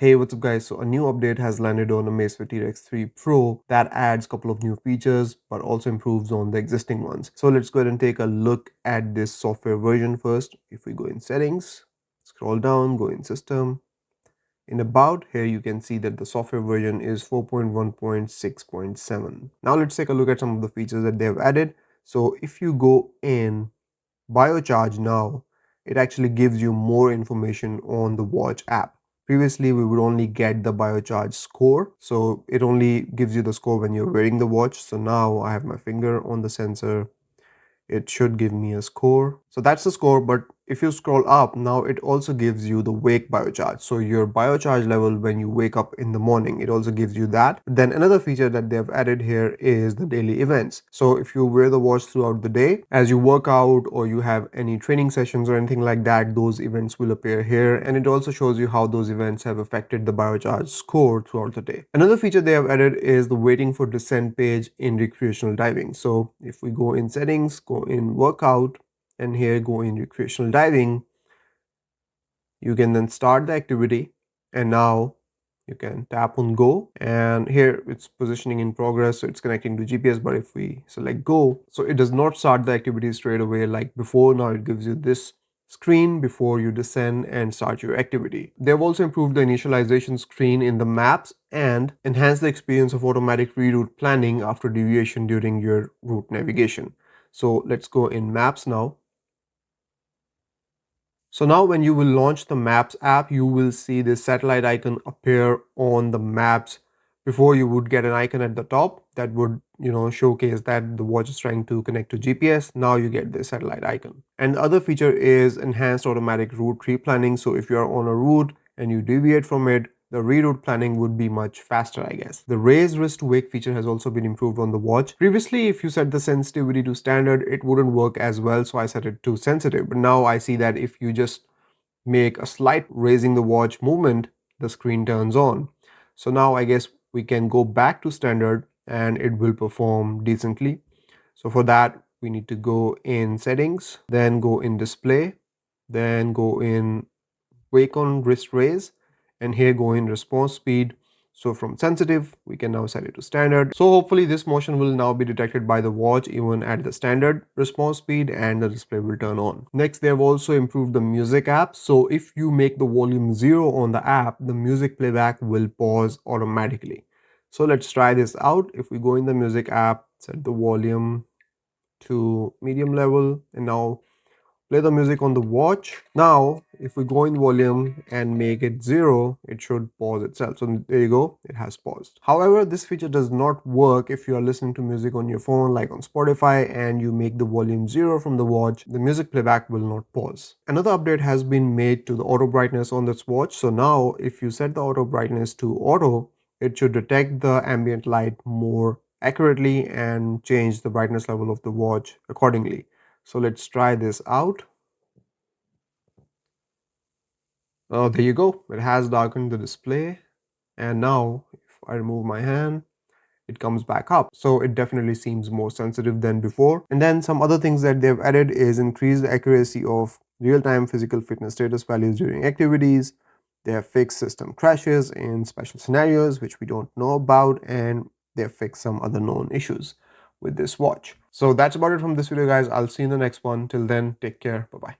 Hey, what's up guys? So a new update has landed on Amazfit T Rex 3 Pro that adds a couple of new features but also improves on the existing ones. So let's go ahead and take a look at this software version first. If we go in settings, scroll down, go in system. In about, here you can see that the software version is 4.1.6.7. Now let's take a look at some of the features that they have added. So if you go in Biocharge now, it actually gives you more information on the watch app. Previously, we would only get the Biocharge score. So it only gives you the score when you're wearing the watch. So now I have my finger on the sensor. It should give me a score. So that's the score, but if you scroll up, now it also gives you the wake biocharge. So your biocharge level when you wake up in the morning, it also gives you that. Then another feature that they've added here is the daily events. So if you wear the watch throughout the day, as you work out or you have any training sessions or anything like that, those events will appear here. And it also shows you how those events have affected the biocharge score throughout the day. Another feature they have added is the waiting for descent page in recreational diving. So if we go in settings, go in workout, and here go in recreational diving, you can then start the activity, and now you can tap on go, and here it's positioning in progress, so it's connecting to GPS. But if we select go, so it does not start the activity straight away like before. Now it gives you this screen before you descend and start your activity. They've also improved the initialization screen in the maps and enhanced the experience of automatic reroute planning after deviation during your route navigation. So let's go in maps now. So now when you will launch the Maps app, you will see this satellite icon appear on the maps. Before, you would get an icon at the top that would, showcase that the watch is trying to connect to GPS. Now you get this satellite icon. And the other feature is enhanced automatic route replanning. So if you are on a route and you deviate from it, the reroute planning would be much faster, I guess. The raise wrist to wake feature has also been improved on the watch. Previously, if you set the sensitivity to standard, it wouldn't work as well, so I set it to sensitive. But now I see that if you just make a slight raising the watch movement, the screen turns on. So now I guess we can go back to standard and it will perform decently. So for that, we need to go in settings, then go in display, then go in wake on wrist raise, and here go in response speed. So from sensitive, we can now set it to standard. So hopefully this motion will now be detected by the watch even at the standard response speed, and the display will turn on. Next, they have also improved the music app. So if you make the volume 0 on the app, the music playback will pause automatically. So let's try this out. If we go in the music app, set the volume to medium level, and now play the music on the watch. Now, if we go in volume and make it 0, it should pause itself. So there you go, it has paused. However, this feature does not work if you are listening to music on your phone, like on Spotify, and you make the volume 0 from the watch. The music playback will not pause. Another update has been made to the auto brightness on this watch. So now, if you set the auto brightness to auto, it should detect the ambient light more accurately and change the brightness level of the watch accordingly. So let's try this out. Oh, there you go. It has darkened the display. And now if I remove my hand, it comes back up. So it definitely seems more sensitive than before. And then some other things that they've added is increased accuracy of real-time physical fitness status values during activities. They have fixed system crashes in special scenarios, which we don't know about. And they have fixed some other known issues with this watch. So that's about it from this video, guys. I'll see you in the next one. Till then, take care. Bye-bye.